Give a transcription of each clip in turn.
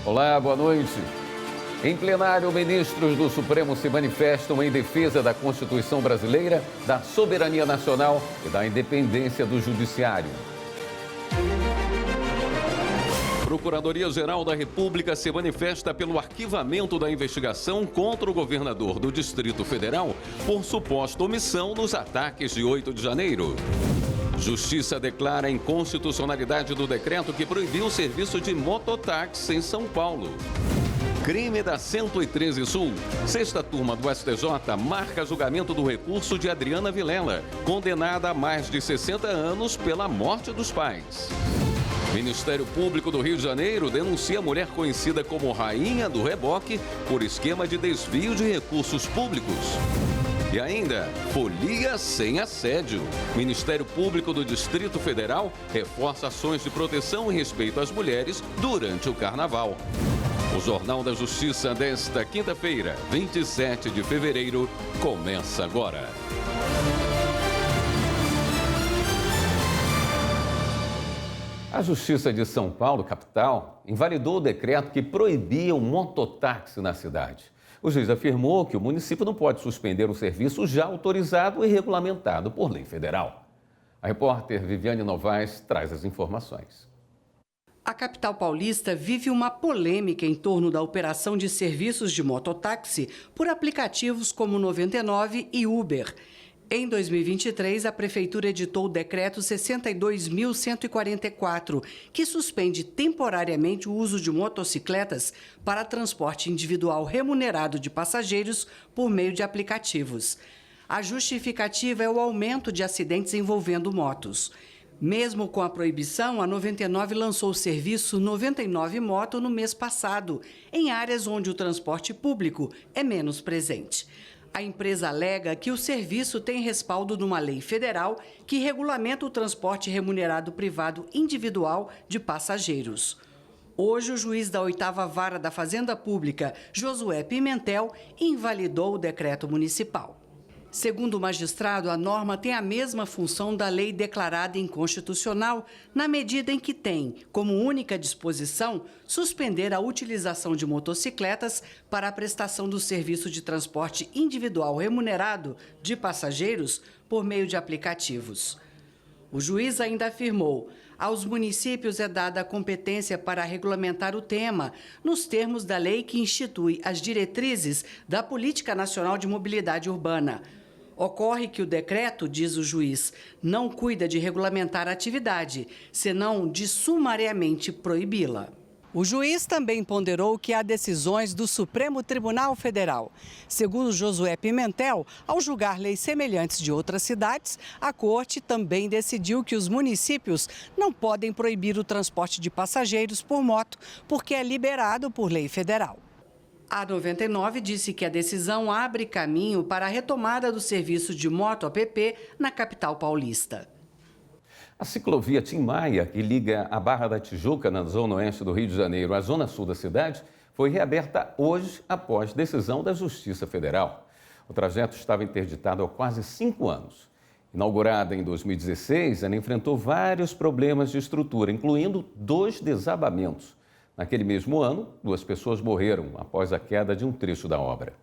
Olá, boa noite. Em plenário, ministros do Supremo se manifestam em defesa da Constituição brasileira, da soberania nacional e da independência do Judiciário. Procuradoria-Geral da República se manifesta pelo arquivamento da investigação contra o governador do Distrito Federal por suposta omissão nos ataques de 8 de janeiro. Justiça declara a inconstitucionalidade do decreto que proibiu o serviço de mototáxi em São Paulo. Crime da 113 Sul. Sexta turma do STJ marca julgamento do recurso de Adriana Vilela, condenada a mais de 60 anos pela morte dos pais. Ministério Público do Rio de Janeiro denuncia a mulher conhecida como Rainha do Reboque por esquema de desvio de recursos públicos. E ainda, folia sem assédio. Ministério Público do Distrito Federal reforça ações de proteção e respeito às mulheres durante o Carnaval. O Jornal da Justiça desta quinta-feira, 27 de fevereiro, começa agora. A Justiça de São Paulo, capital, invalidou o decreto que proibia o mototáxi na cidade. O juiz afirmou que o município não pode suspender um serviço já autorizado e regulamentado por lei federal. A repórter Viviane Novaes traz as informações. A capital paulista vive uma polêmica em torno da operação de serviços de mototáxi por aplicativos como 99 e Uber. Em 2023, a Prefeitura editou o Decreto 62.144, que suspende temporariamente o uso de motocicletas para transporte individual remunerado de passageiros por meio de aplicativos. A justificativa é o aumento de acidentes envolvendo motos. Mesmo com a proibição, a 99 lançou o serviço 99 Moto no mês passado, em áreas onde o transporte público é menos presente. A empresa alega que o serviço tem respaldo numa lei federal que regulamenta o transporte remunerado privado individual de passageiros. Hoje, o juiz da 8ª Vara da Fazenda Pública, Josué Pimentel, invalidou o decreto municipal. Segundo o magistrado, a norma tem a mesma função da lei declarada inconstitucional, na medida em que tem, como única disposição, suspender a utilização de motocicletas para a prestação do serviço de transporte individual remunerado de passageiros por meio de aplicativos. O juiz ainda afirmou: aos municípios é dada a competência para regulamentar o tema, nos termos da lei que institui as diretrizes da Política Nacional de Mobilidade Urbana. Ocorre que o decreto, diz o juiz, não cuida de regulamentar a atividade, senão de sumariamente proibi-la. O juiz também ponderou que há decisões do Supremo Tribunal Federal. Segundo Josué Pimentel, ao julgar leis semelhantes de outras cidades, a Corte também decidiu que os municípios não podem proibir o transporte de passageiros por moto, porque é liberado por lei federal. A 99 disse que a decisão abre caminho para a retomada do serviço de moto-app na capital paulista. A ciclovia Tim Maia, que liga a Barra da Tijuca, na zona oeste do Rio de Janeiro, à zona sul da cidade, foi reaberta hoje após decisão da Justiça Federal. O trajeto estava interditado há quase 5 anos. Inaugurada em 2016, ela enfrentou vários problemas de estrutura, incluindo 2 desabamentos. Naquele mesmo ano, 2 pessoas morreram após a queda de um trecho da obra.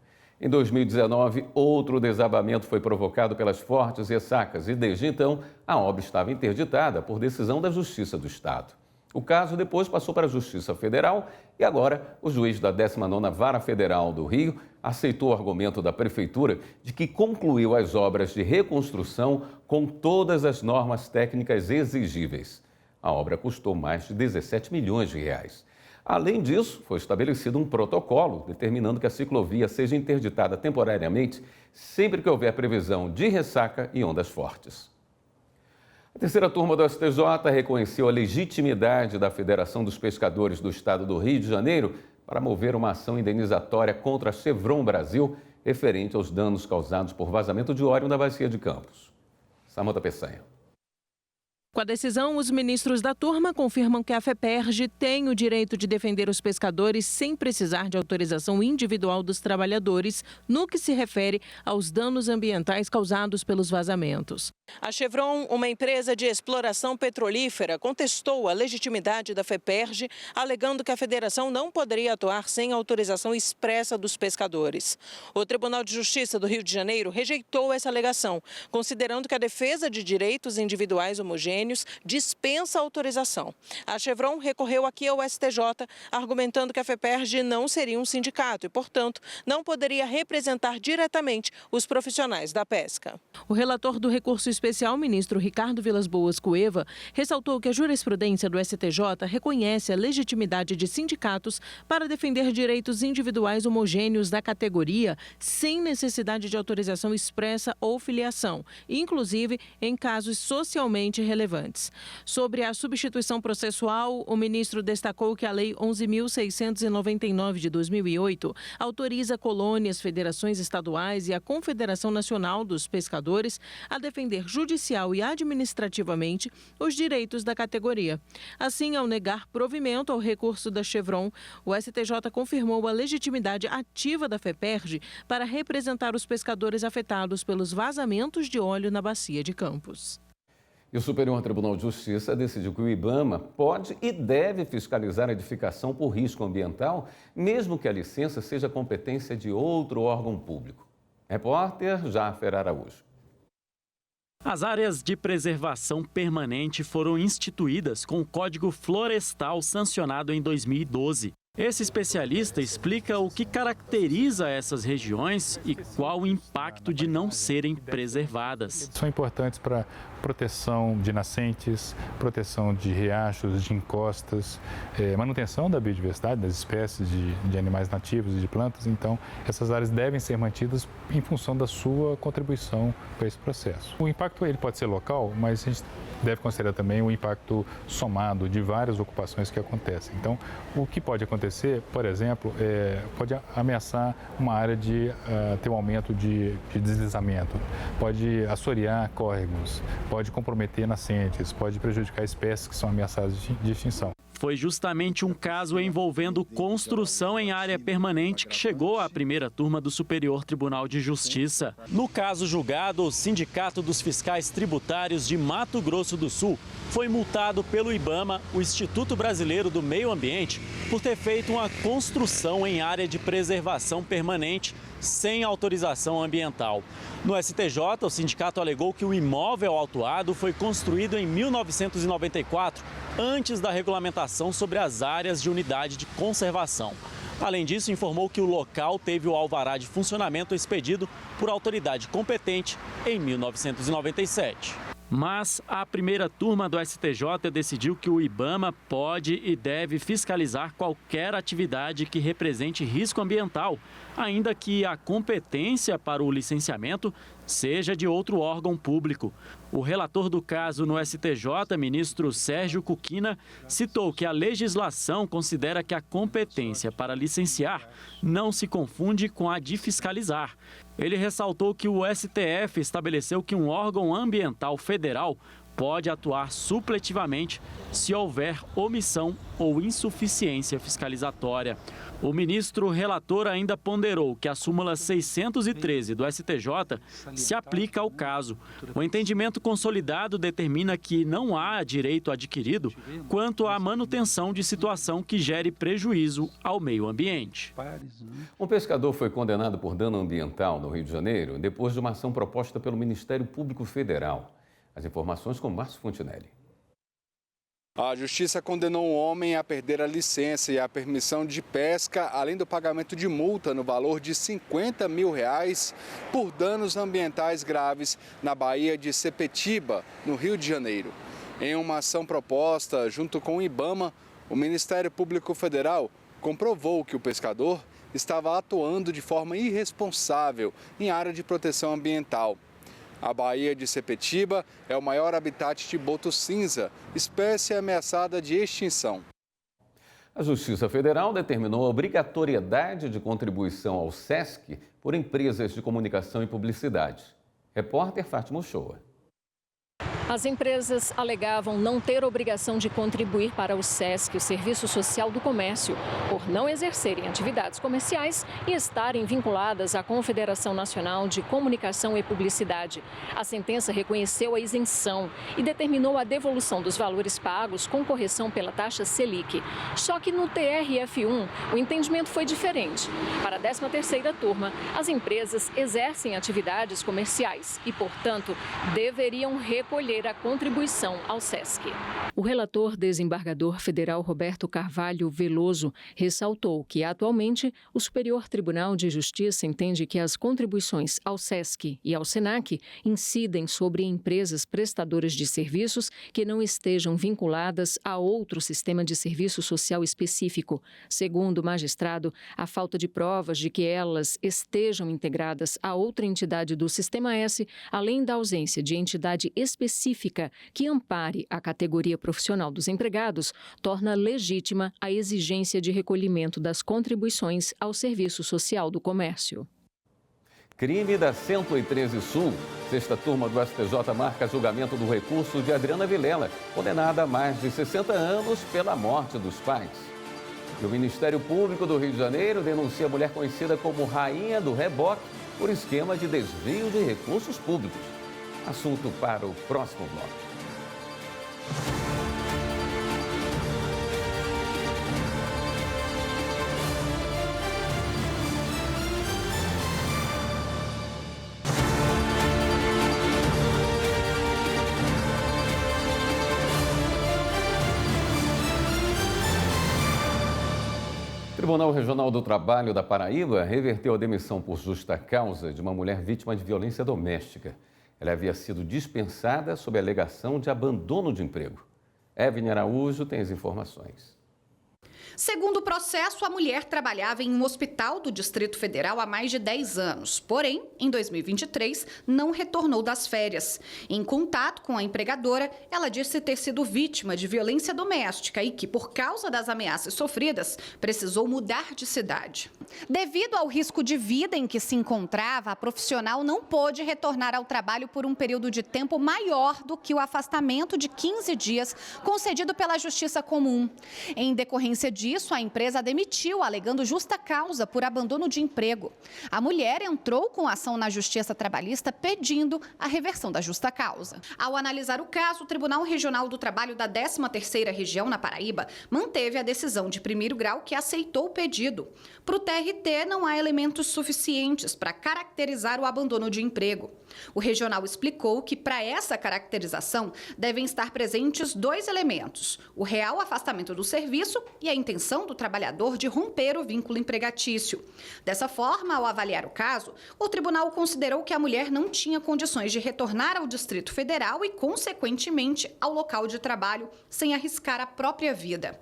Em 2019, outro desabamento foi provocado pelas fortes ressacas e, desde então, a obra estava interditada por decisão da Justiça do Estado. O caso depois passou para a Justiça Federal e agora o juiz da 19ª Vara Federal do Rio aceitou o argumento da Prefeitura de que concluiu as obras de reconstrução com todas as normas técnicas exigíveis. A obra custou mais de 17 milhões de reais. Além disso, foi estabelecido um protocolo determinando que a ciclovia seja interditada temporariamente sempre que houver previsão de ressaca e ondas fortes. A terceira turma do STJ reconheceu a legitimidade da Federação dos Pescadores do Estado do Rio de Janeiro para mover uma ação indenizatória contra a Chevron Brasil referente aos danos causados por vazamento de óleo na Bacia de Campos. Samanta Peçanha. Com a decisão, os ministros da turma confirmam que a FEPERJ tem o direito de defender os pescadores sem precisar de autorização individual dos trabalhadores no que se refere aos danos ambientais causados pelos vazamentos. A Chevron, uma empresa de exploração petrolífera, contestou a legitimidade da FEPERJ, alegando que a federação não poderia atuar sem autorização expressa dos pescadores. O Tribunal de Justiça do Rio de Janeiro rejeitou essa alegação, considerando que a defesa de direitos individuais homogêneos dispensa autorização. A Chevron recorreu aqui ao STJ, argumentando que a FEPERJ não seria um sindicato e, portanto, não poderia representar diretamente os profissionais da pesca. O relator do recurso especial, ministro Ricardo Vilas Boas Cueva, ressaltou que a jurisprudência do STJ reconhece a legitimidade de sindicatos para defender direitos individuais homogêneos da categoria sem necessidade de autorização expressa ou filiação, inclusive em casos socialmente relevantes. Sobre a substituição processual, o ministro destacou que a Lei 11.699 de 2008 autoriza colônias, federações estaduais e a Confederação Nacional dos Pescadores a defender judicial e administrativamente os direitos da categoria. Assim, ao negar provimento ao recurso da Chevron, o STJ confirmou a legitimidade ativa da FEPERJ para representar os pescadores afetados pelos vazamentos de óleo na Bacia de Campos. E o Superior Tribunal de Justiça decidiu que o IBAMA pode e deve fiscalizar a edificação por risco ambiental, mesmo que a licença seja competência de outro órgão público. Repórter Jáfer Araújo. As áreas de preservação permanente foram instituídas com o Código Florestal sancionado em 2012. Esse especialista explica o que caracteriza essas regiões e qual o impacto de não serem preservadas. São importantes para proteção de nascentes, proteção de riachos, de encostas, manutenção da biodiversidade, das espécies de animais nativos e de plantas. Então, essas áreas devem ser mantidas em função da sua contribuição para esse processo. O impacto ele pode ser local, mas a gente deve considerar também o impacto somado de várias ocupações que acontecem. Então, o que pode acontecer, por exemplo, pode ameaçar uma área de ter um aumento de deslizamento, pode assorear córregos, pode comprometer nascentes, pode prejudicar espécies que são ameaçadas de extinção. Foi justamente um caso envolvendo construção em área permanente que chegou à primeira turma do Superior Tribunal de Justiça. No caso julgado, o Sindicato dos Fiscais Tributários de Mato Grosso do Sul foi multado pelo IBAMA, o Instituto Brasileiro do Meio Ambiente, por ter feito uma construção em área de preservação permanente sem autorização ambiental. No STJ, o sindicato alegou que o imóvel autuado foi construído em 1994, antes da regulamentação sobre as áreas de unidade de conservação. Além disso, informou que o local teve o alvará de funcionamento expedido por autoridade competente em 1997. Mas a primeira turma do STJ decidiu que o IBAMA pode e deve fiscalizar qualquer atividade que represente risco ambiental, ainda que a competência para o licenciamento seja de outro órgão público. O relator do caso no STJ, ministro Sérgio Cuquina, citou que a legislação considera que a competência para licenciar não se confunde com a de fiscalizar. Ele ressaltou que o STF estabeleceu que um órgão ambiental federal pode atuar supletivamente se houver omissão ou insuficiência fiscalizatória. O ministro relator ainda ponderou que a súmula 613 do STJ se aplica ao caso. O entendimento consolidado determina que não há direito adquirido quanto à manutenção de situação que gere prejuízo ao meio ambiente. Um pescador foi condenado por dano ambiental no Rio de Janeiro depois de uma ação proposta pelo Ministério Público Federal. As informações com Márcio Fontinelli. A Justiça condenou um homem a perder a licença e a permissão de pesca, além do pagamento de multa no valor de R$50 mil por danos ambientais graves na Baía de Sepetiba, no Rio de Janeiro. Em uma ação proposta junto com o IBAMA, o Ministério Público Federal comprovou que o pescador estava atuando de forma irresponsável em área de proteção ambiental. A Baía de Sepetiba é o maior habitat de boto cinza, espécie ameaçada de extinção. A Justiça Federal determinou a obrigatoriedade de contribuição ao SESC por empresas de comunicação e publicidade. Repórter Fátima Uchoa. As empresas alegavam não ter obrigação de contribuir para o SESC, o Serviço Social do Comércio, por não exercerem atividades comerciais e estarem vinculadas à Confederação Nacional de Comunicação e Publicidade. A sentença reconheceu a isenção e determinou a devolução dos valores pagos com correção pela taxa Selic. Só que no TRF1, o entendimento foi diferente. Para a 13ª turma, as empresas exercem atividades comerciais e, portanto, deveriam recolher a contribuição ao SESC. O relator desembargador federal Roberto Carvalho Veloso ressaltou que, atualmente, o Superior Tribunal de Justiça entende que as contribuições ao SESC e ao SENAC incidem sobre empresas prestadoras de serviços que não estejam vinculadas a outro sistema de serviço social específico. Segundo o magistrado, a falta de provas de que elas estejam integradas a outra entidade do Sistema S, além da ausência de entidade específica que ampare a categoria profissional dos empregados, torna legítima a exigência de recolhimento das contribuições ao Serviço Social do Comércio. Crime da 113 Sul. 6ª turma do STJ marca julgamento do recurso de Adriana Vilela, condenada a mais de 60 anos pela morte dos pais. E o Ministério Público do Rio de Janeiro denuncia a mulher conhecida como Rainha do Reboque por esquema de desvio de recursos públicos. Assunto para o próximo bloco. O Tribunal Regional do Trabalho da Paraíba reverteu a demissão por justa causa de uma mulher vítima de violência doméstica. Ela havia sido dispensada sob a alegação de abandono de emprego. Evne Araújo tem as informações. Segundo o processo, a mulher trabalhava em um hospital do Distrito Federal há mais de 10 anos. Porém, em 2023, não retornou das férias. Em contato com a empregadora, ela disse ter sido vítima de violência doméstica e que, por causa das ameaças sofridas, precisou mudar de cidade. Devido ao risco de vida em que se encontrava, a profissional não pôde retornar ao trabalho por um período de tempo maior do que o afastamento de 15 dias concedido pela Justiça Comum. Em decorrência disso, a empresa a demitiu, alegando justa causa por abandono de emprego. A mulher entrou com ação na Justiça Trabalhista pedindo a reversão da justa causa. Ao analisar o caso, o Tribunal Regional do Trabalho da 13ª Região na Paraíba manteve a decisão de primeiro grau que aceitou o pedido. Para o TRT, não há elementos suficientes para caracterizar o abandono de emprego. O regional explicou que, para essa caracterização, devem estar presentes 2 elementos: o real afastamento do serviço e a intenção do trabalhador de romper o vínculo empregatício. Dessa forma, ao avaliar o caso, o tribunal considerou que a mulher não tinha condições de retornar ao Distrito Federal e, consequentemente, ao local de trabalho, sem arriscar a própria vida.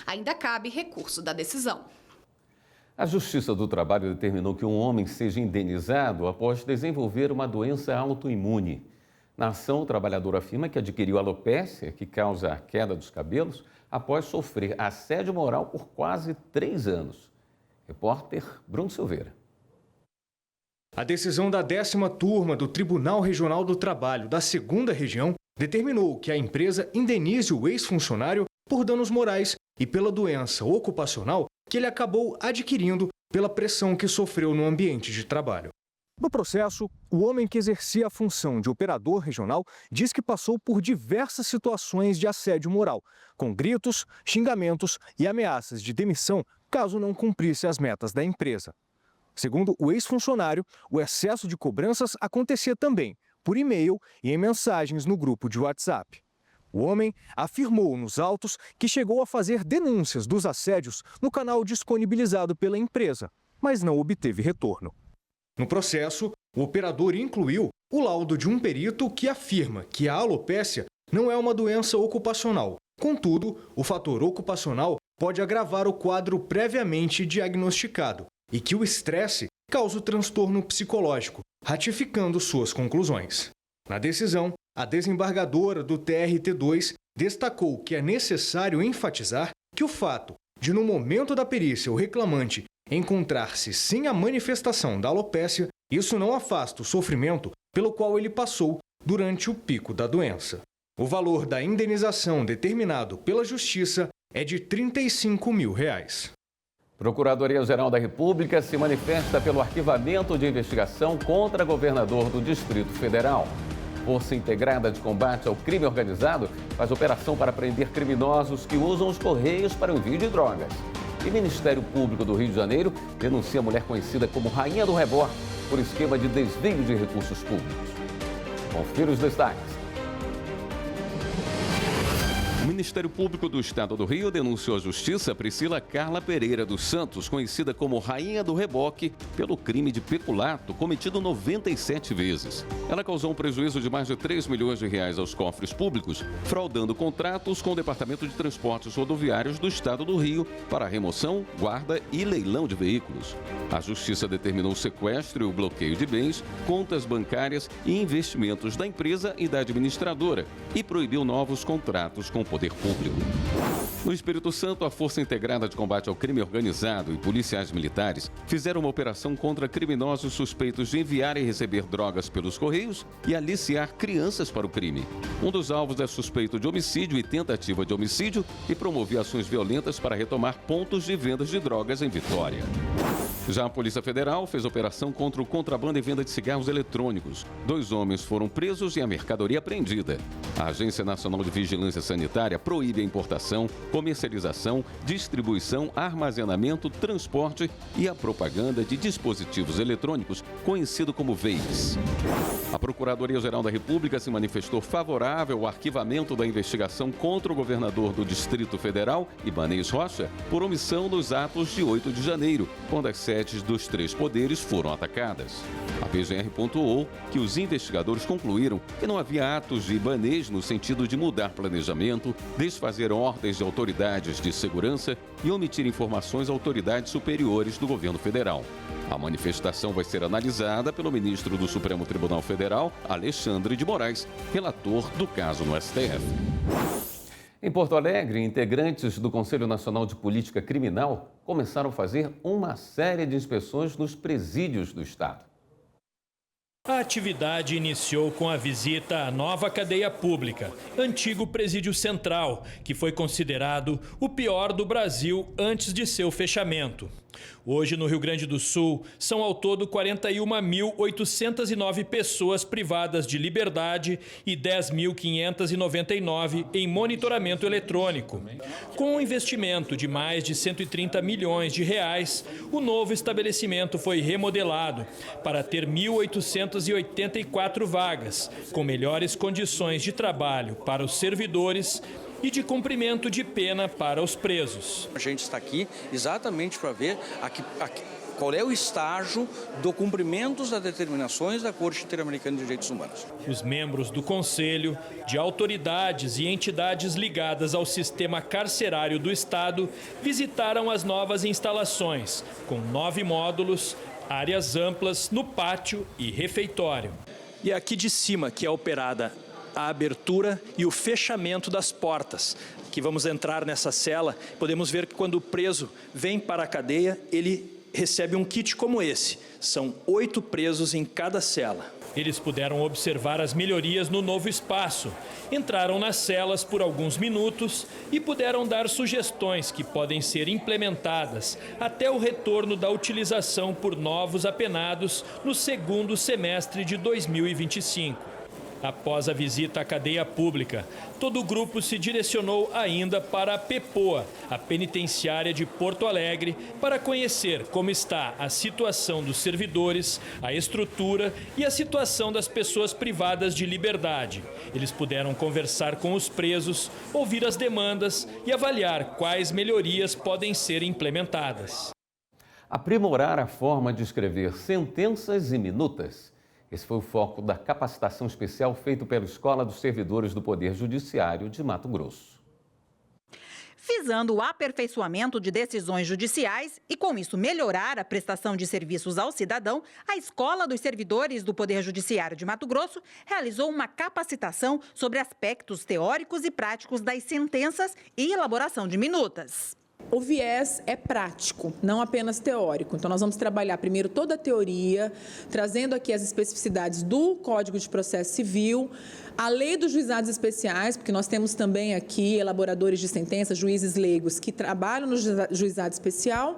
Ainda cabe recurso da decisão. A Justiça do Trabalho determinou que um homem seja indenizado após desenvolver uma doença autoimune. Na ação, o trabalhador afirma que adquiriu alopécia, que causa a queda dos cabelos, após sofrer assédio moral por quase 3 anos. Repórter Bruno Silveira. A decisão da 10ª turma do Tribunal Regional do Trabalho da 2ª Região determinou que a empresa indenize o ex-funcionário por danos morais e pela doença ocupacional que ele acabou adquirindo pela pressão que sofreu no ambiente de trabalho. No processo, o homem que exercia a função de operador regional diz que passou por diversas situações de assédio moral, com gritos, xingamentos e ameaças de demissão caso não cumprisse as metas da empresa. Segundo o ex-funcionário, o excesso de cobranças acontecia também por e-mail e em mensagens no grupo de WhatsApp. O homem afirmou nos autos que chegou a fazer denúncias dos assédios no canal disponibilizado pela empresa, mas não obteve retorno. No processo, o operador incluiu o laudo de um perito que afirma que a alopécia não é uma doença ocupacional. Contudo, o fator ocupacional pode agravar o quadro previamente diagnosticado e que o estresse causa o transtorno psicológico, ratificando suas conclusões. Na decisão, a desembargadora do TRT2 destacou que é necessário enfatizar que o fato de, no momento da perícia, o reclamante encontrar-se sem a manifestação da alopécia, isso não afasta o sofrimento pelo qual ele passou durante o pico da doença. O valor da indenização determinado pela Justiça é de R$ 35 mil. Procuradoria-Geral da República se manifesta pelo arquivamento de investigação contra governador do Distrito Federal. Força Integrada de Combate ao Crime Organizado faz operação para prender criminosos que usam os Correios para o envio de drogas. E o Ministério Público do Rio de Janeiro denuncia a mulher conhecida como Rainha do Reboque por esquema de desvio de recursos públicos. Confira os destaques. O Ministério Público do Estado do Rio denunciou à Justiça Priscila Carla Pereira dos Santos, conhecida como Rainha do Reboque, pelo crime de peculato cometido 97 vezes. Ela causou um prejuízo de mais de 3 milhões de reais aos cofres públicos, fraudando contratos com o Departamento de Transportes Rodoviários do Estado do Rio para remoção, guarda e leilão de veículos. A Justiça determinou o sequestro e o bloqueio de bens, contas bancárias e investimentos da empresa e da administradora e proibiu novos contratos com o poder público. No Espírito Santo, a Força Integrada de Combate ao Crime Organizado e policiais militares fizeram uma operação contra criminosos suspeitos de enviar e receber drogas pelos Correios e aliciar crianças para o crime. Um dos alvos é suspeito de homicídio e tentativa de homicídio e promovia ações violentas para retomar pontos de vendas de drogas em Vitória. Já a Polícia Federal fez operação contra o contrabando e venda de cigarros eletrônicos. 2 homens foram presos e a mercadoria apreendida. A Agência Nacional de Vigilância Sanitária proíbe a importação, comercialização, distribuição, armazenamento, transporte e a propaganda de dispositivos eletrônicos, conhecido como vapes. A Procuradoria-Geral da República se manifestou favorável ao arquivamento da investigação contra o governador do Distrito Federal, Ibanez Rocha, por omissão dos atos de 8 de janeiro, quando as sedes dos 3 poderes foram atacadas. A PGR pontuou que os investigadores concluíram que não havia atos de Ibanez no sentido de mudar planejamento, desfazer ordens de autoridades de segurança e omitir informações a autoridades superiores do governo federal. A manifestação vai ser analisada pelo ministro do Supremo Tribunal Federal, Alexandre de Moraes, relator do caso no STF. Em Porto Alegre, integrantes do Conselho Nacional de Política Criminal começaram a fazer uma série de inspeções nos presídios do estado. A atividade iniciou com a visita à nova cadeia pública, antigo Presídio Central, que foi considerado o pior do Brasil antes de seu fechamento. Hoje, no Rio Grande do Sul, são ao todo 41.809 pessoas privadas de liberdade e 10.599 em monitoramento eletrônico. Com um investimento de mais de 130 milhões de reais, o novo estabelecimento foi remodelado para ter 1.884 vagas, com melhores condições de trabalho para os servidores e de cumprimento de pena para os presos. A gente está aqui exatamente para ver qual é o estágio do cumprimento das determinações da Corte Interamericana de Direitos Humanos. Os membros do Conselho, de autoridades e entidades ligadas ao sistema carcerário do Estado, visitaram as novas instalações, com 9 módulos, áreas amplas no pátio e refeitório. E aqui de cima que é operada a abertura e o fechamento das portas. Que vamos entrar nessa cela, podemos ver que quando o preso vem para a cadeia, ele recebe um kit como esse. São 8 presos em cada cela. Eles puderam observar as melhorias no novo espaço, entraram nas celas por alguns minutos e puderam dar sugestões que podem ser implementadas até o retorno da utilização por novos apenados no segundo semestre de 2025. Após a visita à cadeia pública, todo o grupo se direcionou ainda para a PEPOA, a penitenciária de Porto Alegre, para conhecer como está a situação dos servidores, a estrutura e a situação das pessoas privadas de liberdade. Eles puderam conversar com os presos, ouvir as demandas e avaliar quais melhorias podem ser implementadas. Aprimorar a forma de escrever sentenças e minutas. Esse foi o foco da capacitação especial feita pela Escola dos Servidores do Poder Judiciário de Mato Grosso. Visando o aperfeiçoamento de decisões judiciais e, com isso, melhorar a prestação de serviços ao cidadão, a Escola dos Servidores do Poder Judiciário de Mato Grosso realizou uma capacitação sobre aspectos teóricos e práticos das sentenças e elaboração de minutas. O viés é prático, não apenas teórico. Então, nós vamos trabalhar primeiro toda a teoria, trazendo aqui as especificidades do Código de Processo Civil, a lei dos juizados especiais, porque nós temos também aqui elaboradores de sentença, juízes leigos que trabalham no juizado especial,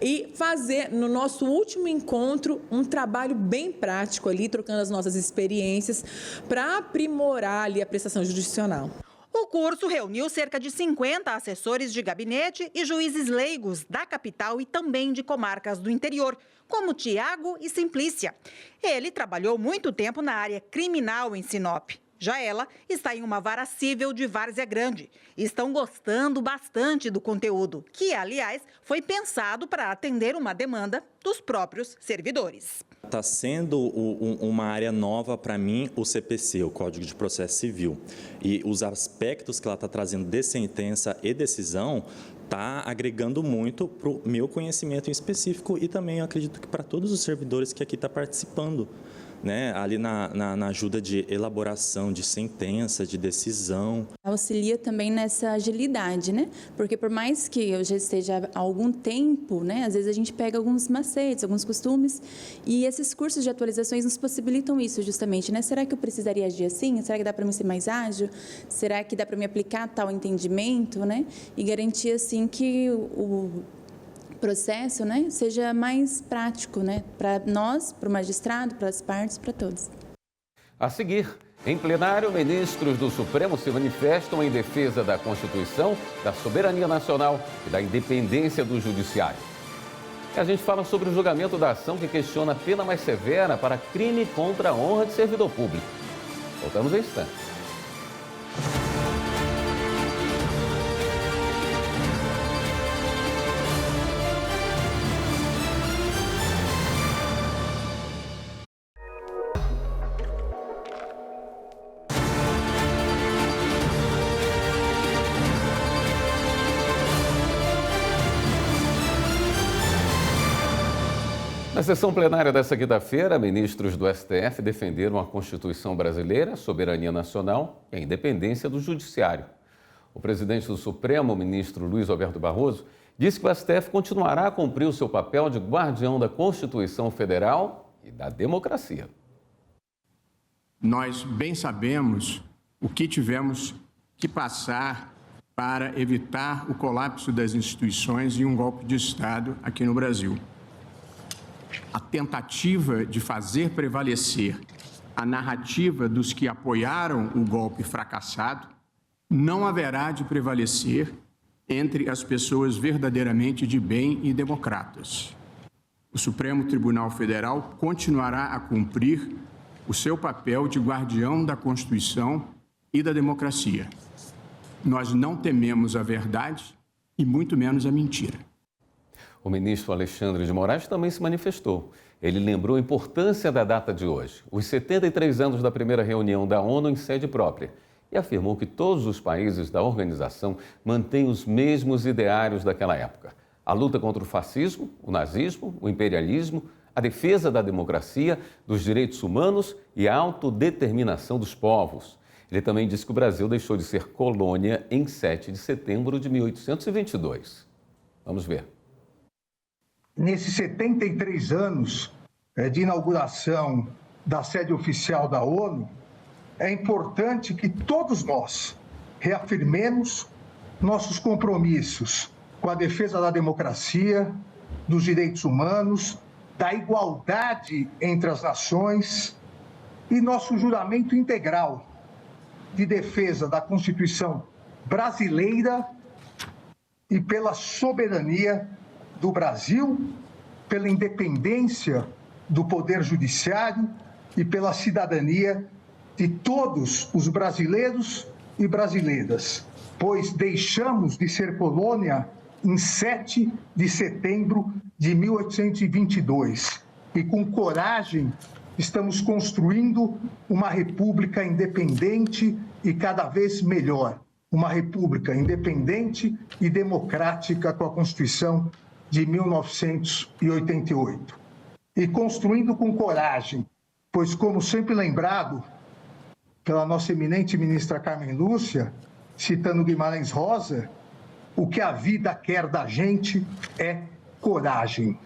e fazer, no nosso último encontro, um trabalho bem prático ali, trocando as nossas experiências, para aprimorar ali a prestação jurisdicional. O curso reuniu cerca de 50 assessores de gabinete e juízes leigos da capital e também de comarcas do interior, como Tiago e Simplícia. Ele trabalhou muito tempo na área criminal em Sinop. Já ela está em uma vara cível de Várzea Grande. E estão gostando bastante do conteúdo, que, aliás, foi pensado para atender uma demanda dos próprios servidores. Está sendo uma área nova para mim, o CPC, o Código de Processo Civil. E os aspectos que ela está trazendo de sentença e decisão está agregando muito para o meu conhecimento em específico e também, eu acredito, que para todos os servidores que aqui estão participando. Né, ali na ajuda de elaboração de sentença, de decisão. Auxilia também nessa agilidade, né? Porque por mais que eu já esteja há algum tempo, né, às vezes a gente pega alguns macetes, alguns costumes, e esses cursos de atualizações nos possibilitam isso justamente, né? Será que eu precisaria agir assim? Será que dá para me ser mais ágil? Será que dá para me aplicar tal entendimento, né? E garantir assim que o processo, né, seja mais prático, né, para nós, para o magistrado, para as partes, para todos. A seguir, em plenário, ministros do Supremo se manifestam em defesa da Constituição, da soberania nacional e da independência do Judiciário. E a gente fala sobre o julgamento da ação que questiona a pena mais severa para crime contra a honra de servidor público. Voltamos em instantes. Na sessão plenária desta quinta-feira, ministros do STF defenderam a Constituição brasileira, a soberania nacional e a independência do Judiciário. O presidente do Supremo, o ministro Luiz Roberto Barroso, disse que o STF continuará a cumprir o seu papel de guardião da Constituição Federal e da democracia. Nós bem sabemos o que tivemos que passar para evitar o colapso das instituições e um golpe de Estado aqui no Brasil. A tentativa de fazer prevalecer a narrativa dos que apoiaram o golpe fracassado não haverá de prevalecer entre as pessoas verdadeiramente de bem e democratas. O Supremo Tribunal Federal continuará a cumprir o seu papel de guardião da Constituição e da democracia. Nós não tememos a verdade e muito menos a mentira. O ministro Alexandre de Moraes também se manifestou. Ele lembrou a importância da data de hoje, os 73 anos da primeira reunião da ONU em sede própria, e afirmou que todos os países da organização mantêm os mesmos ideários daquela época. A luta contra o fascismo, o nazismo, o imperialismo, a defesa da democracia, dos direitos humanos e a autodeterminação dos povos. Ele também disse que o Brasil deixou de ser colônia em 7 de setembro de 1822. Vamos ver. Nesses 73 anos de inauguração da sede oficial da ONU, é importante que todos nós reafirmemos nossos compromissos com a defesa da democracia, dos direitos humanos, da igualdade entre as nações e nosso juramento integral de defesa da Constituição brasileira e pela soberania do Brasil, pela independência do Poder Judiciário e pela cidadania de todos os brasileiros e brasileiras, pois deixamos de ser colônia em 7 de setembro de 1822 e, com coragem, estamos construindo uma república independente e cada vez melhor, uma república independente e democrática com a Constituição de 1988. E construindo com coragem, pois, como sempre lembrado pela nossa eminente ministra Carmen Lúcia, citando Guimarães Rosa, O que a vida quer da gente é coragem.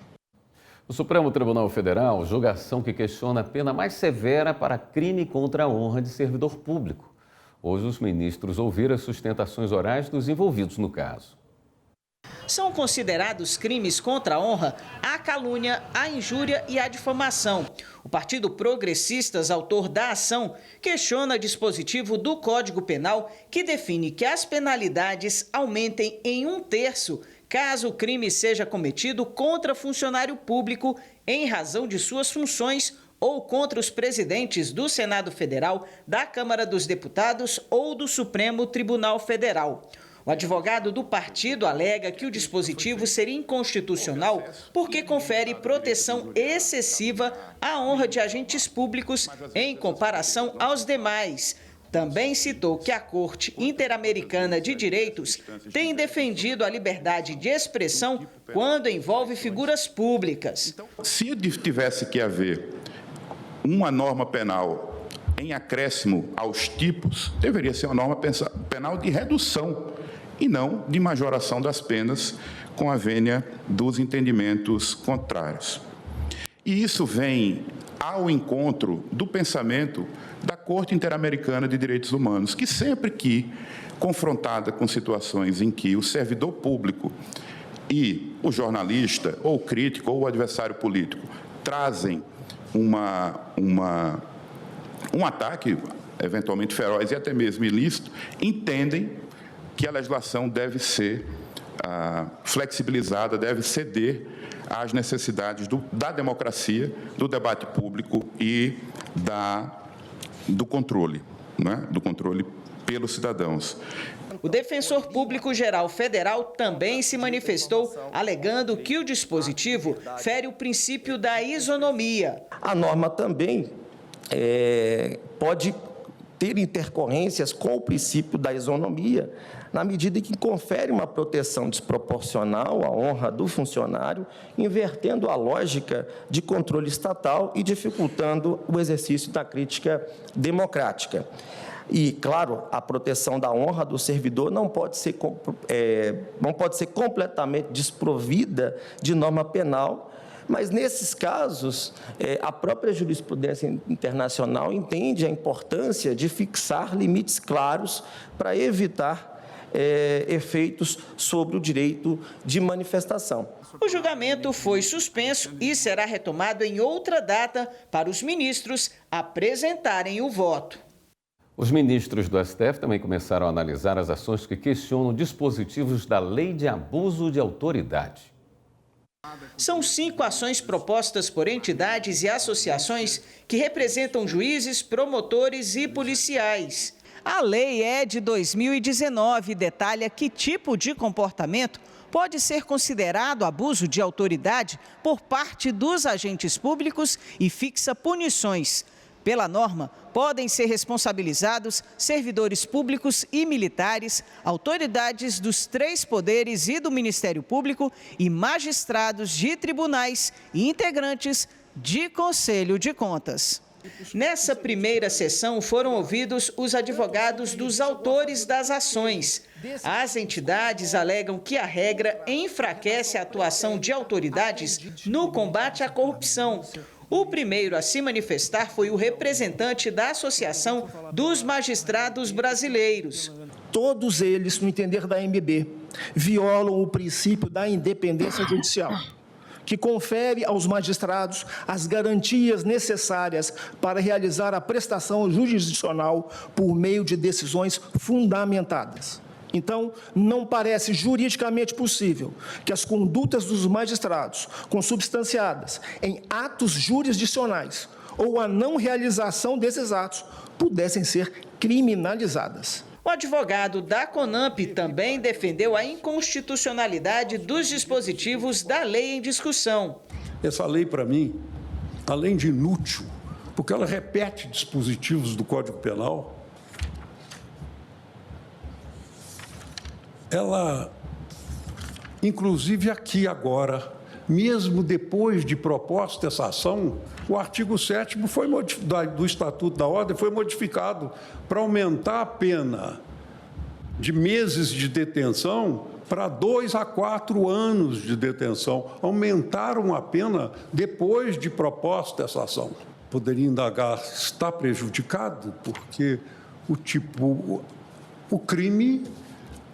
O Supremo Tribunal Federal julga ação que questiona a pena mais severa para crime contra a honra de servidor público. Hoje, os ministros ouviram as sustentações orais dos envolvidos no caso. São considerados crimes contra a honra a calúnia, a injúria e a difamação. O Partido Progressistas, autor da ação, questiona dispositivo do Código Penal que define que as penalidades aumentem em 1/3 caso o crime seja cometido contra funcionário público em razão de suas funções ou contra os presidentes do Senado Federal, da Câmara dos Deputados ou do Supremo Tribunal Federal. O advogado do partido alega que o dispositivo seria inconstitucional porque confere proteção excessiva à honra de agentes públicos em comparação aos demais. Também citou que a Corte Interamericana de Direitos tem defendido a liberdade de expressão quando envolve figuras públicas. Se tivesse que haver uma norma penal em acréscimo aos tipos, deveria ser uma norma penal de redução e não de majoração das penas com a vênia dos entendimentos contrários. E isso vem ao encontro do pensamento da Corte Interamericana de Direitos Humanos, que sempre que confrontada com situações em que o servidor público e o jornalista, ou o crítico, ou o adversário político, trazem um ataque, eventualmente feroz e até mesmo ilícito, entendem que a legislação deve ser flexibilizada, deve ceder às necessidades da democracia, do debate público e do controle, né? Do controle pelos cidadãos. O Defensor Público Geral Federal também se manifestou, alegando que o dispositivo fere o princípio da isonomia. A norma também pode ter intercorrências com o princípio da isonomia, na medida em que confere uma proteção desproporcional à honra do funcionário, invertendo a lógica de controle estatal e dificultando o exercício da crítica democrática. E, claro, a proteção da honra do servidor não pode ser completamente desprovida de norma penal, mas, nesses casos, a própria jurisprudência internacional entende a importância de fixar limites claros para evitar efeitos sobre o direito de manifestação. O julgamento foi suspenso e será retomado em outra data para os ministros apresentarem o voto. Os ministros do STF também começaram a analisar as ações que questionam dispositivos da Lei de Abuso de Autoridade. São 5 ações propostas por entidades e associações que representam juízes, promotores e policiais. A lei é de 2019 e detalha que tipo de comportamento pode ser considerado abuso de autoridade por parte dos agentes públicos e fixa punições. Pela norma, podem ser responsabilizados servidores públicos e militares, autoridades dos 3 poderes e do Ministério Público e magistrados de tribunais e integrantes de Conselho de Contas. Nessa primeira sessão foram ouvidos os advogados dos autores das ações. As entidades alegam que a regra enfraquece a atuação de autoridades no combate à corrupção. O primeiro a se manifestar foi o representante da Associação dos Magistrados Brasileiros. Todos eles, no entender da AMB, violam o princípio da independência judicial, que confere aos magistrados as garantias necessárias para realizar a prestação jurisdicional por meio de decisões fundamentadas. Então, não parece juridicamente possível que as condutas dos magistrados, consubstanciadas em atos jurisdicionais ou a não realização desses atos, pudessem ser criminalizadas. O advogado da CONAMP também defendeu a inconstitucionalidade dos dispositivos da lei em discussão. Essa lei, para mim, além de inútil, porque ela repete dispositivos do Código Penal, ela, inclusive aqui agora, mesmo depois de proposta essa ação, o artigo 7º do Estatuto da Ordem foi modificado para aumentar a pena de meses de detenção para 2 a 4 anos de detenção. Aumentaram a pena depois de proposta essa ação. Poderia indagar, está prejudicado, porque o crime,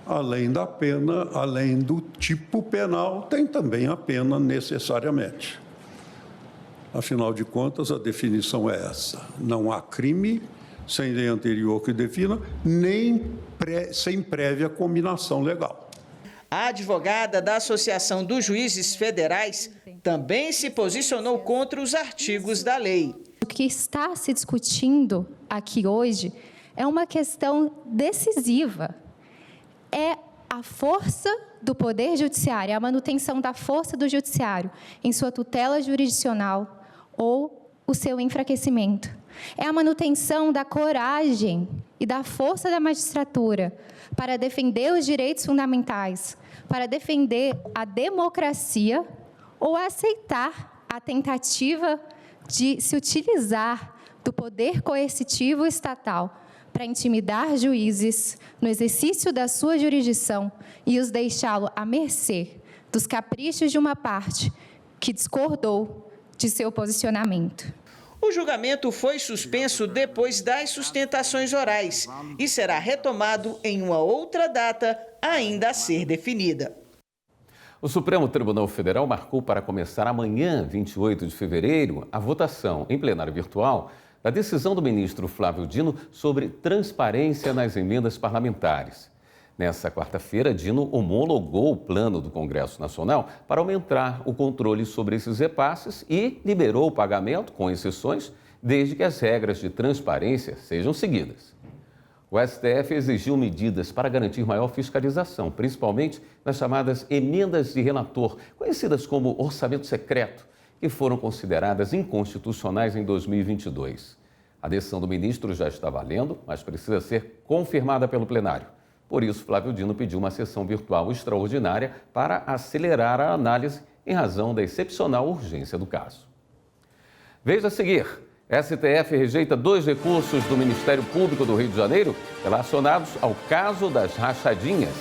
além da pena, além do tipo penal, tem também a pena necessariamente. Afinal de contas, a definição é essa. Não há crime sem lei anterior que defina, nem sem prévia combinação legal. A advogada da Associação dos Juízes Federais também se posicionou contra os artigos da lei. O que está se discutindo aqui hoje é uma questão decisiva. É a força do Poder Judiciário, a manutenção da força do Judiciário em sua tutela jurisdicional ou o seu enfraquecimento. É a manutenção da coragem e da força da magistratura para defender os direitos fundamentais, para defender a democracia ou aceitar a tentativa de se utilizar do poder coercitivo estatal para intimidar juízes no exercício da sua jurisdição e os deixá-lo à mercê dos caprichos de uma parte que discordou de seu posicionamento. O julgamento foi suspenso depois das sustentações orais e será retomado em uma outra data ainda a ser definida. O Supremo Tribunal Federal marcou para começar amanhã, 28 de fevereiro, a votação em plenário virtual da decisão do ministro Flávio Dino sobre transparência nas emendas parlamentares. Nessa quarta-feira, Dino homologou o plano do Congresso Nacional para aumentar o controle sobre esses repasses e liberou o pagamento, com exceções, desde que as regras de transparência sejam seguidas. O STF exigiu medidas para garantir maior fiscalização, principalmente nas chamadas emendas de relator, conhecidas como orçamento secreto, que foram consideradas inconstitucionais em 2022. A decisão do ministro já está valendo, mas precisa ser confirmada pelo plenário. Por isso, Flávio Dino pediu uma sessão virtual extraordinária para acelerar a análise em razão da excepcional urgência do caso. Veja a seguir. STF rejeita 2 recursos do Ministério Público do Rio de Janeiro relacionados ao caso das rachadinhas.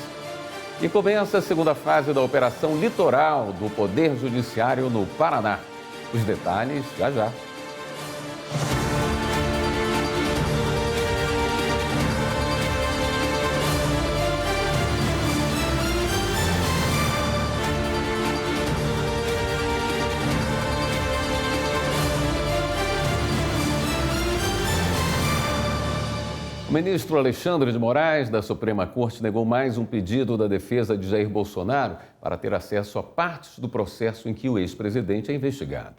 E começa a segunda fase da Operação Litoral do Poder Judiciário no Paraná. Os detalhes já já. O ministro Alexandre de Moraes, da Suprema Corte, negou mais um pedido da defesa de Jair Bolsonaro para ter acesso a partes do processo em que o ex-presidente é investigado.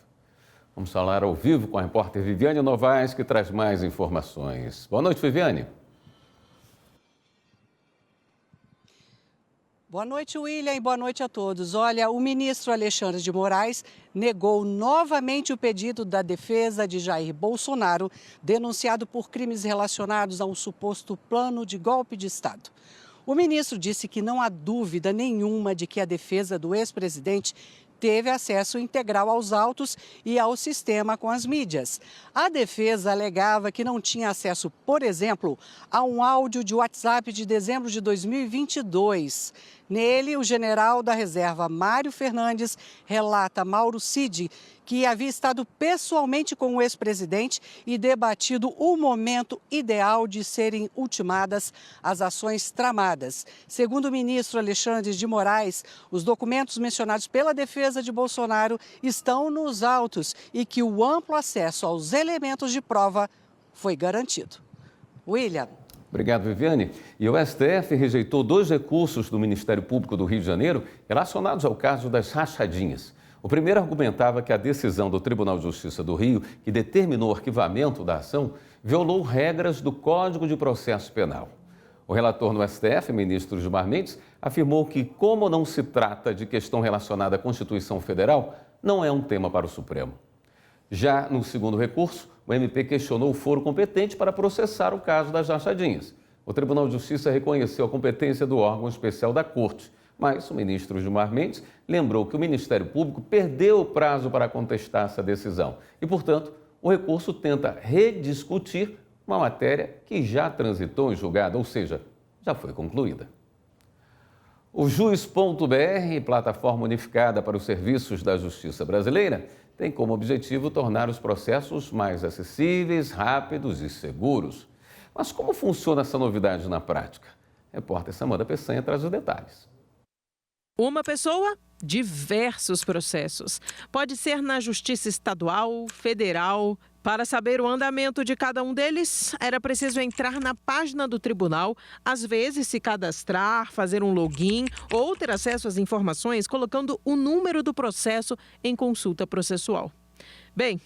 Vamos falar ao vivo com a repórter Viviane Novaes, que traz mais informações. Boa noite, Viviane. Boa noite, William, e boa noite a todos. Olha, o ministro Alexandre de Moraes negou novamente o pedido da defesa de Jair Bolsonaro, denunciado por crimes relacionados a um suposto plano de golpe de Estado. O ministro disse que não há dúvida nenhuma de que a defesa do ex-presidente teve acesso integral aos autos e ao sistema com as mídias. A defesa alegava que não tinha acesso, por exemplo, a um áudio de WhatsApp de dezembro de 2022. Nele, o general da reserva Mário Fernandes relata a Mauro Cid que havia estado pessoalmente com o ex-presidente e debatido o momento ideal de serem ultimadas as ações tramadas. Segundo o ministro Alexandre de Moraes, os documentos mencionados pela defesa de Bolsonaro estão nos autos e que o amplo acesso aos elementos de prova foi garantido. William. Obrigado, Viviane. E o STF rejeitou 2 recursos do Ministério Público do Rio de Janeiro relacionados ao caso das rachadinhas. O primeiro argumentava que a decisão do Tribunal de Justiça do Rio, que determinou o arquivamento da ação, violou regras do Código de Processo Penal. O relator no STF, ministro Gilmar Mendes, afirmou que, como não se trata de questão relacionada à Constituição Federal, não é um tema para o Supremo. Já no segundo recurso, o MP questionou o foro competente para processar o caso das rachadinhas. O Tribunal de Justiça reconheceu a competência do órgão especial da Corte, mas o ministro Gilmar Mendes lembrou que o Ministério Público perdeu o prazo para contestar essa decisão e, portanto, o recurso tenta rediscutir uma matéria que já transitou em julgado, ou seja, já foi concluída. O Jus.br, plataforma unificada para os serviços da Justiça brasileira, tem como objetivo tornar os processos mais acessíveis, rápidos e seguros. Mas como funciona essa novidade na prática? Repórter Samanta Peçanha traz os detalhes. Uma pessoa, diversos processos. Pode ser na Justiça Estadual, Federal. Para saber o andamento de cada um deles, era preciso entrar na página do tribunal, às vezes se cadastrar, fazer um login ou ter acesso às informações colocando o número do processo em consulta processual. Bem,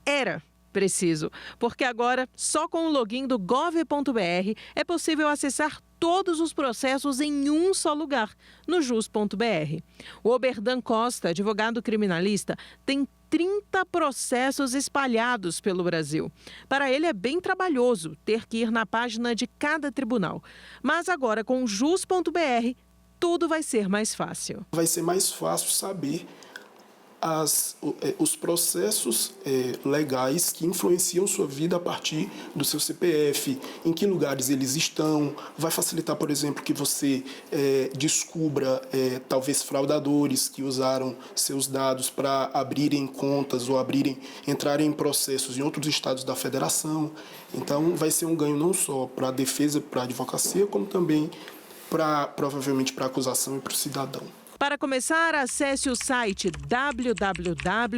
era preciso, porque agora, só com o login do gov.br, é possível acessar todos os processos em um só lugar, no jus.br. O Oberdan Costa, advogado criminalista, tem 30 processos espalhados pelo Brasil. Para ele é bem trabalhoso ter que ir na página de cada tribunal. Mas agora, com o jus.br, tudo vai ser mais fácil. Vai ser mais fácil saber os processos legais que influenciam sua vida a partir do seu CPF, em que lugares eles estão. Vai facilitar, por exemplo, que você descubra talvez fraudadores que usaram seus dados para abrirem contas ou entrarem em processos em outros estados da federação. Então vai ser um ganho não só para a defesa, para a advocacia, como também provavelmente para a acusação e para o cidadão. Para começar, acesse o site www.jus.br.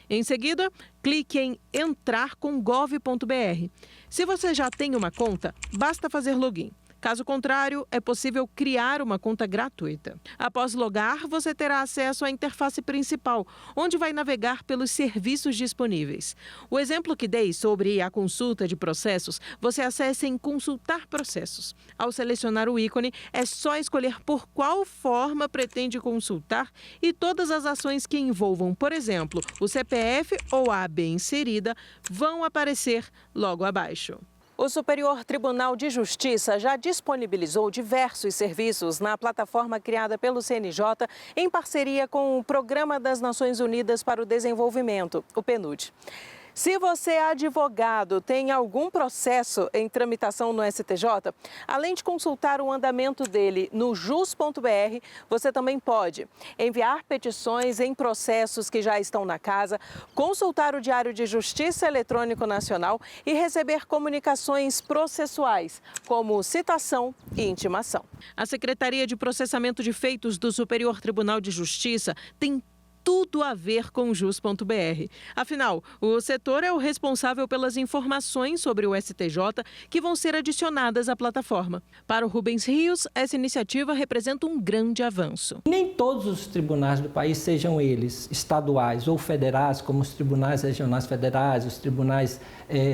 Em seguida, clique em Entrar com gov.br. Se você já tem uma conta, basta fazer login. Caso contrário, é possível criar uma conta gratuita. Após logar, você terá acesso à interface principal, onde vai navegar pelos serviços disponíveis. O exemplo que dei sobre a consulta de processos, você acessa em Consultar Processos. Ao selecionar o ícone, é só escolher por qual forma pretende consultar e todas as ações que envolvam, por exemplo, o CPF ou a AB inserida, vão aparecer logo abaixo. O Superior Tribunal de Justiça já disponibilizou diversos serviços na plataforma criada pelo CNJ em parceria com o Programa das Nações Unidas para o Desenvolvimento, o PNUD. Se você é advogado, tem algum processo em tramitação no STJ, além de consultar o andamento dele no jus.br, você também pode enviar petições em processos que já estão na casa, consultar o Diário de Justiça Eletrônico Nacional e receber comunicações processuais, como citação e intimação. A Secretaria de Processamento de Feitos do Superior Tribunal de Justiça tem tudo a ver com o jus.br. Afinal, o setor é o responsável pelas informações sobre o STJ que vão ser adicionadas à plataforma. Para o Rubens Rios, essa iniciativa representa um grande avanço. Nem todos os tribunais do país, sejam eles estaduais ou federais, como os tribunais regionais federais, os tribunais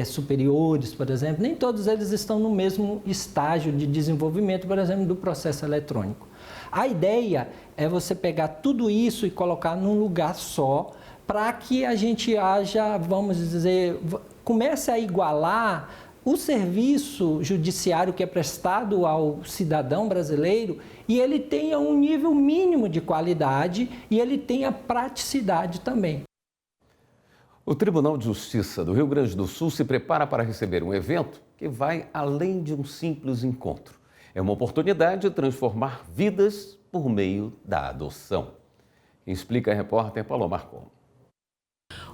superiores, por exemplo, nem todos eles estão no mesmo estágio de desenvolvimento, por exemplo, do processo eletrônico. A ideia é você pegar tudo isso e colocar num lugar só, para que a gente vamos dizer, comece a igualar o serviço judiciário que é prestado ao cidadão brasileiro e ele tenha um nível mínimo de qualidade e ele tenha praticidade também. O Tribunal de Justiça do Rio Grande do Sul se prepara para receber um evento que vai além de um simples encontro. É uma oportunidade de transformar vidas por meio da adoção. Quem explica é a repórter Paloma Marcon.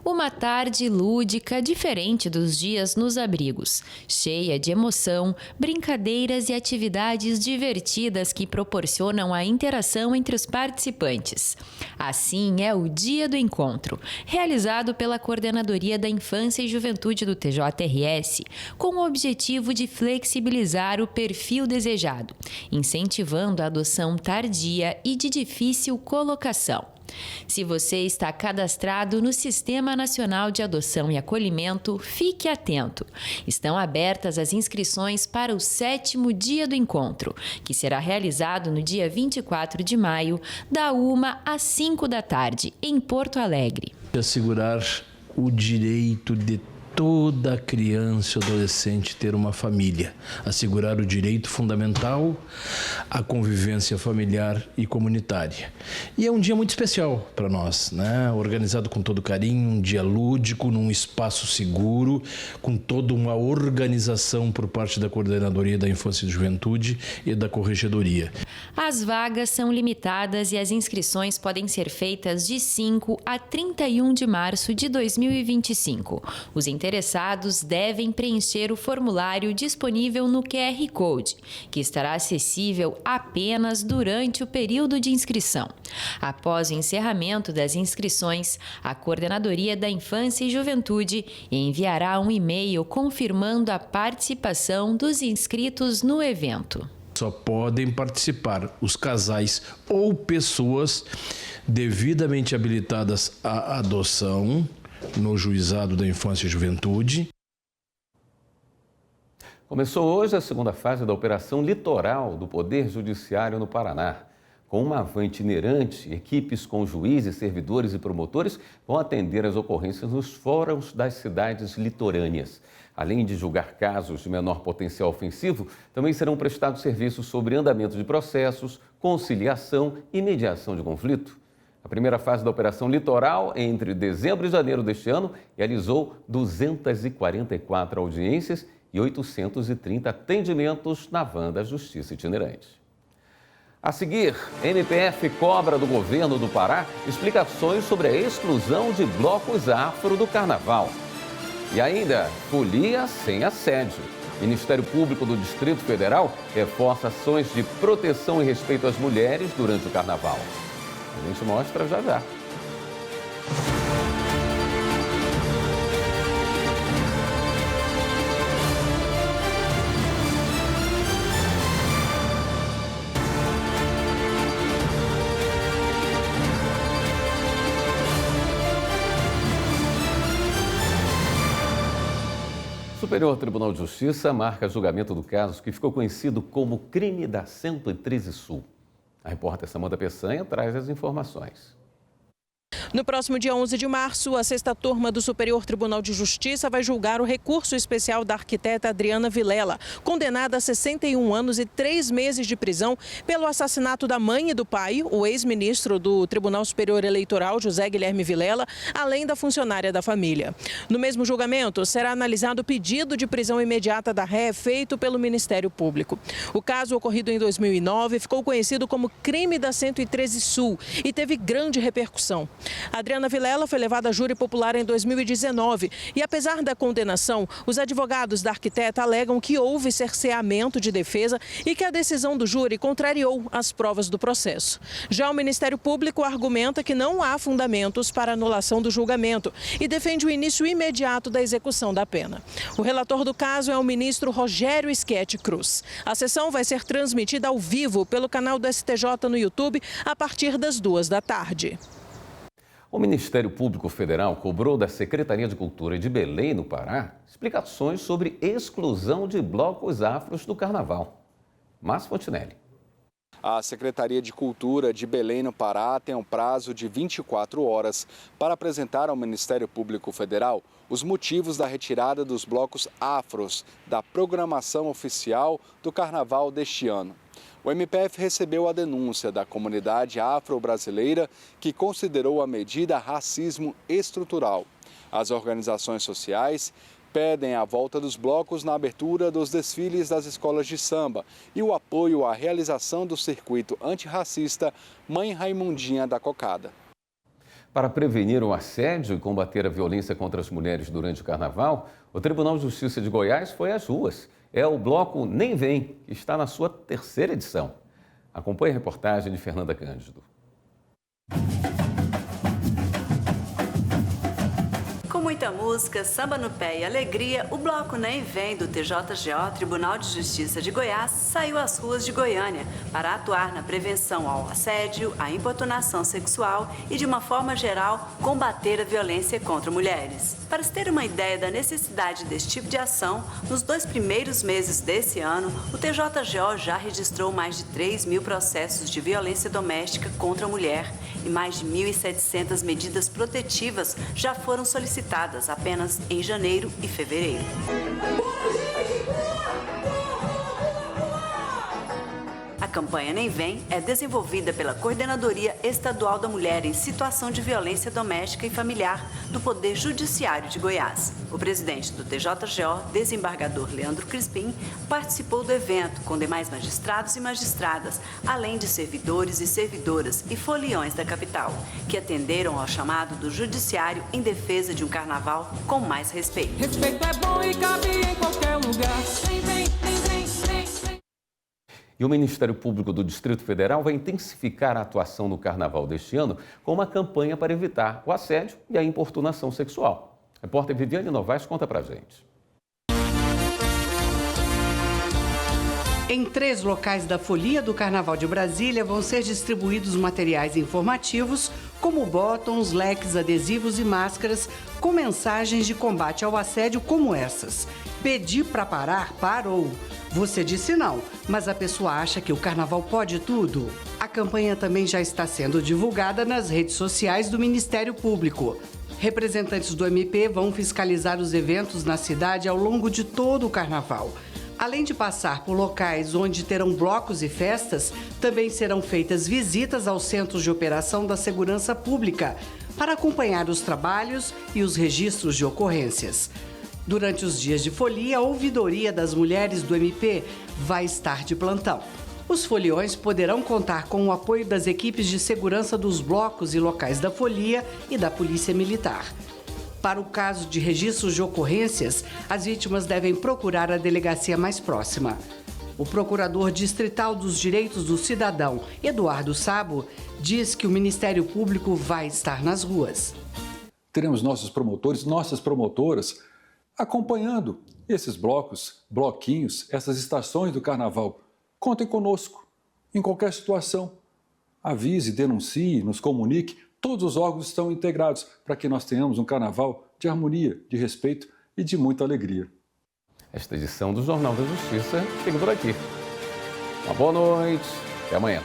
Uma tarde lúdica, diferente dos dias nos abrigos, cheia de emoção, brincadeiras e atividades divertidas que proporcionam a interação entre os participantes. Assim é o Dia do Encontro, realizado pela Coordenadoria da Infância e Juventude do TJRS, com o objetivo de flexibilizar o perfil desejado, incentivando a adoção tardia e de difícil colocação. Se você está cadastrado no Sistema Nacional de Adoção e Acolhimento, fique atento. Estão abertas as inscrições para o 7º Dia do Encontro, que será realizado no dia 24 de maio, da 1h às 5 da tarde, em Porto Alegre. Assegurar o direito de toda criança e adolescente ter uma família, assegurar o direito fundamental à convivência familiar e comunitária. E é um dia muito especial para nós, né? Organizado com todo carinho, um dia lúdico, num espaço seguro, com toda uma organização por parte da Coordenadoria da Infância e Juventude e da Corregedoria. As vagas são limitadas e as inscrições podem ser feitas de 5 a 31 de março de 2025. Os interessados devem preencher o formulário disponível no QR Code, que estará acessível apenas durante o período de inscrição. Após o encerramento das inscrições, a Coordenadoria da Infância e Juventude enviará um e-mail confirmando a participação dos inscritos no evento. Só podem participar os casais ou pessoas devidamente habilitadas à adoção no Juizado da Infância e Juventude. Começou hoje a segunda fase da Operação Litoral do Poder Judiciário no Paraná. Com uma van itinerante, equipes com juízes, servidores e promotores vão atender as ocorrências nos fóruns das cidades litorâneas. Além de julgar casos de menor potencial ofensivo, também serão prestados serviços sobre andamento de processos, conciliação e mediação de conflito. A primeira fase da Operação Litoral, entre dezembro e janeiro deste ano, realizou 244 audiências e 830 atendimentos na van da Justiça Itinerante. A seguir, MPF cobra do governo do Pará explicações sobre a exclusão de blocos afro do Carnaval. E ainda, folia sem assédio. O Ministério Público do Distrito Federal reforça ações de proteção e respeito às mulheres durante o Carnaval. A gente mostra já já. O Superior Tribunal de Justiça marca julgamento do caso que ficou conhecido como crime da 113 Sul. A repórter Samanta Peçanha traz as informações. No próximo dia 11 de março, a sexta turma do Superior Tribunal de Justiça vai julgar o recurso especial da arquiteta Adriana Vilela, condenada a 61 anos e 3 meses de prisão pelo assassinato da mãe e do pai, o ex-ministro do Tribunal Superior Eleitoral, José Guilherme Vilela, além da funcionária da família. No mesmo julgamento, será analisado o pedido de prisão imediata da ré feito pelo Ministério Público. O caso, ocorrido em 2009, ficou conhecido como crime da 113 Sul e teve grande repercussão. Adriana Vilela foi levada a júri popular em 2019 e, apesar da condenação, os advogados da arquiteta alegam que houve cerceamento de defesa e que a decisão do júri contrariou as provas do processo. Já o Ministério Público argumenta que não há fundamentos para anulação do julgamento e defende o início imediato da execução da pena. O relator do caso é o ministro Rogério Schetti Cruz. A sessão vai ser transmitida ao vivo pelo canal do STJ no YouTube a partir das 14h. O Ministério Público Federal cobrou da Secretaria de Cultura de Belém, no Pará, explicações sobre exclusão de blocos afros do Carnaval. Márcio Fontinelli. A Secretaria de Cultura de Belém, no Pará, tem um prazo de 24 horas para apresentar ao Ministério Público Federal os motivos da retirada dos blocos afros da programação oficial do Carnaval deste ano. O MPF recebeu a denúncia da comunidade afro-brasileira que considerou a medida racismo estrutural. As organizações sociais pedem a volta dos blocos na abertura dos desfiles das escolas de samba e o apoio à realização do circuito antirracista Mãe Raimundinha da Cocada. Para prevenir o assédio e combater a violência contra as mulheres durante o Carnaval, o Tribunal de Justiça de Goiás foi às ruas. É o bloco Nem Vem, que está na sua 3ª edição. Acompanhe a reportagem de Fernanda Cândido. Com muita música, samba no pé e alegria, o bloco Nem Vem do TJGO, Tribunal de Justiça de Goiás, saiu às ruas de Goiânia para atuar na prevenção ao assédio, à importunação sexual e, de uma forma geral, combater a violência contra mulheres. Para se ter uma ideia da necessidade desse tipo de ação, nos 2 primeiros meses desse ano, o TJGO já registrou mais de 3.000 processos de violência doméstica contra a mulher e mais de 1.700 medidas protetivas já foram solicitadas apenas em janeiro e fevereiro. A campanha Nem Vem é desenvolvida pela Coordenadoria Estadual da Mulher em Situação de Violência Doméstica e Familiar do Poder Judiciário de Goiás. O presidente do TJGO, desembargador Leandro Crispim, participou do evento com demais magistrados e magistradas, além de servidores e servidoras e foliões da capital, que atenderam ao chamado do Judiciário em defesa de um carnaval com mais respeito. Respeito é bom e cabe em qualquer lugar. Nem vem, nem vem, nem vem. E o Ministério Público do Distrito Federal vai intensificar a atuação no Carnaval deste ano com uma campanha para evitar o assédio e a importunação sexual. A repórter Viviane Novaes conta pra gente. Em 3 locais da Folia do Carnaval de Brasília vão ser distribuídos materiais informativos como botons, leques, adesivos e máscaras com mensagens de combate ao assédio como essas. Pedir para parar, parou. Você disse não, mas a pessoa acha que o carnaval pode tudo. A campanha também já está sendo divulgada nas redes sociais do Ministério Público. Representantes do MP vão fiscalizar os eventos na cidade ao longo de todo o carnaval. Além de passar por locais onde terão blocos e festas, também serão feitas visitas aos centros de operação da segurança pública para acompanhar os trabalhos e os registros de ocorrências. Durante os dias de folia, a ouvidoria das mulheres do MP vai estar de plantão. Os foliões poderão contar com o apoio das equipes de segurança dos blocos e locais da folia e da Polícia Militar. Para o caso de registros de ocorrências, as vítimas devem procurar a delegacia mais próxima. O procurador distrital dos direitos do cidadão, Eduardo Sabo, diz que o Ministério Público vai estar nas ruas. Teremos nossos promotores, nossas promotoras, acompanhando esses blocos, bloquinhos, essas estações do carnaval. Contem conosco, em qualquer situação. Avise, denuncie, nos comunique. Todos os órgãos estão integrados para que nós tenhamos um carnaval de harmonia, de respeito e de muita alegria. Esta edição do Jornal da Justiça fica por aqui. Uma boa noite, até amanhã.